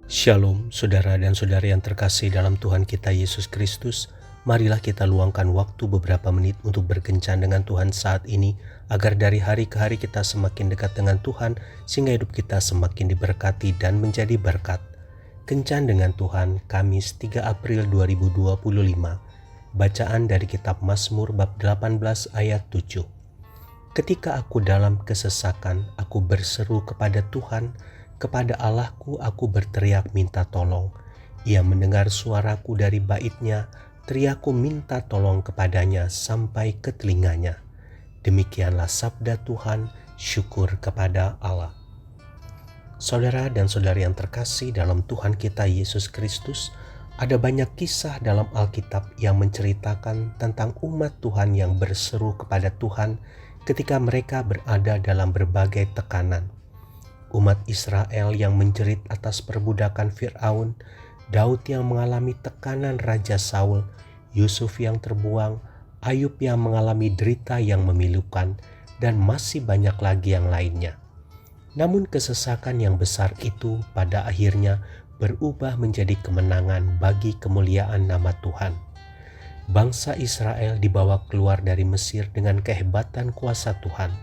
Shalom, saudara dan saudari yang terkasih dalam Tuhan kita Yesus Kristus. Marilah kita luangkan waktu beberapa menit untuk berkencan dengan Tuhan saat ini, agar dari hari ke hari kita semakin dekat dengan Tuhan, sehingga hidup kita semakin diberkati dan menjadi berkat. Kencan dengan Tuhan, Kamis 3 April 2025. Bacaan dari kitab Mazmur bab 18 ayat 7. Ketika aku dalam kesesakan, aku berseru kepada Tuhan. Kepada Allahku aku berteriak minta tolong. Ia mendengar suaraku dari baitnya, teriakku minta tolong kepadanya sampai ke telinganya. Demikianlah sabda Tuhan, syukur kepada Allah. Saudara dan saudari yang terkasih dalam Tuhan kita Yesus Kristus, ada banyak kisah dalam Alkitab yang menceritakan tentang umat Tuhan yang berseru kepada Tuhan ketika mereka berada dalam berbagai tekanan. Umat Israel yang menjerit atas perbudakan Fir'aun, Daud yang mengalami tekanan Raja Saul, Yusuf yang terbuang, Ayub yang mengalami derita yang memilukan, dan masih banyak lagi yang lainnya. Namun kesesakan yang besar itu pada akhirnya berubah menjadi kemenangan bagi kemuliaan nama Tuhan. Bangsa Israel dibawa keluar dari Mesir dengan kehebatan kuasa Tuhan.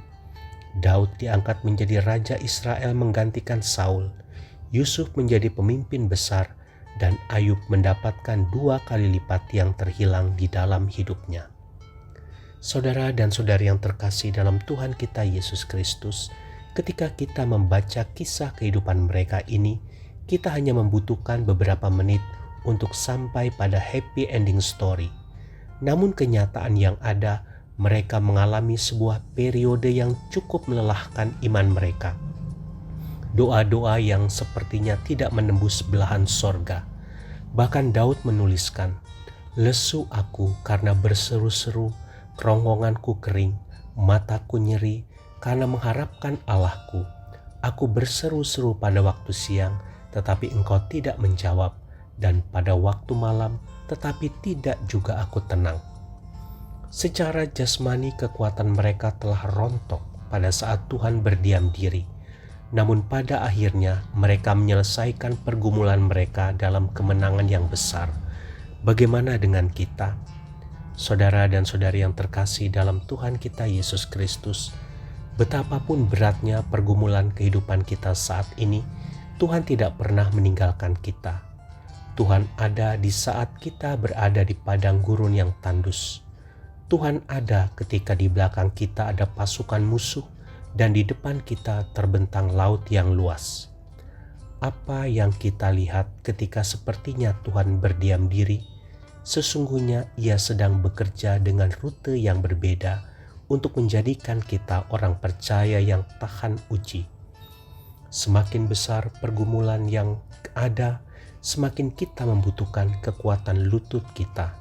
Daud diangkat menjadi Raja Israel menggantikan Saul, Yusuf menjadi pemimpin besar, dan Ayub mendapatkan 2 kali lipat yang terhilang di dalam hidupnya. Saudara dan saudari yang terkasih dalam Tuhan kita Yesus Kristus, ketika kita membaca kisah kehidupan mereka ini, kita hanya membutuhkan beberapa menit untuk sampai pada happy ending story. Namun kenyataan yang ada, mereka mengalami sebuah periode yang cukup melelahkan iman mereka. Doa-doa yang sepertinya tidak menembus belahan sorga. Bahkan Daud menuliskan, "Lesu aku karena berseru-seru, kerongkonganku kering, mataku nyeri karena mengharapkan Allahku. Aku berseru-seru pada waktu siang, tetapi Engkau tidak menjawab, dan pada waktu malam, tetapi tidak juga aku tenang." Secara jasmani kekuatan mereka telah rontok pada saat Tuhan berdiam diri. Namun pada akhirnya mereka menyelesaikan pergumulan mereka dalam kemenangan yang besar. Bagaimana dengan kita? Saudara dan saudari yang terkasih dalam Tuhan kita Yesus Kristus, betapapun beratnya pergumulan kehidupan kita saat ini, Tuhan tidak pernah meninggalkan kita. Tuhan ada di saat kita berada di padang gurun yang tandus. Tuhan ada ketika di belakang kita ada pasukan musuh dan di depan kita terbentang laut yang luas. Apa yang kita lihat ketika sepertinya Tuhan berdiam diri? Sesungguhnya Ia sedang bekerja dengan rute yang berbeda untuk menjadikan kita orang percaya yang tahan uji. Semakin besar pergumulan yang ada, semakin kita membutuhkan kekuatan lutut kita.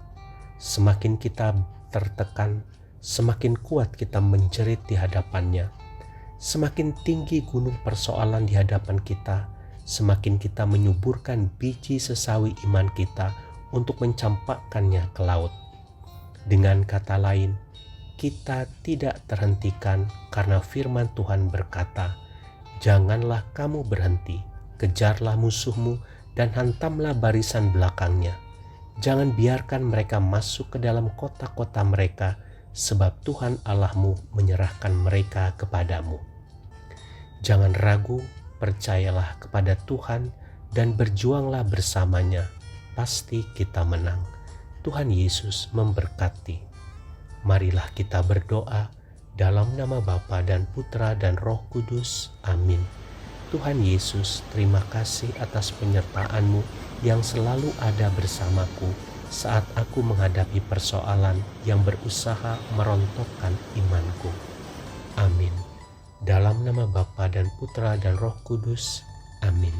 Semakin kita tertekan, semakin kuat kita menjerit di hadapannya. Semakin tinggi gunung persoalan di hadapan kita, semakin kita menyuburkan biji sesawi iman kita untuk mencampakkannya ke laut. Dengan kata lain, kita tidak terhentikan karena firman Tuhan berkata, "Janganlah kamu berhenti, kejarlah musuhmu dan hantamlah barisan belakangnya. Jangan biarkan mereka masuk ke dalam kota-kota mereka, sebab Tuhan Allahmu menyerahkan mereka kepadamu." Jangan ragu, percayalah kepada Tuhan dan berjuanglah bersamanya. Pasti kita menang. Tuhan Yesus memberkati. Marilah kita berdoa dalam nama Bapa dan Putra dan Roh Kudus. Amin. Tuhan Yesus, terima kasih atas penyertaan-Mu yang selalu ada bersamaku saat aku menghadapi persoalan yang berusaha merontokkan imanku. Amin. Dalam nama Bapa dan Putra dan Roh Kudus. Amin.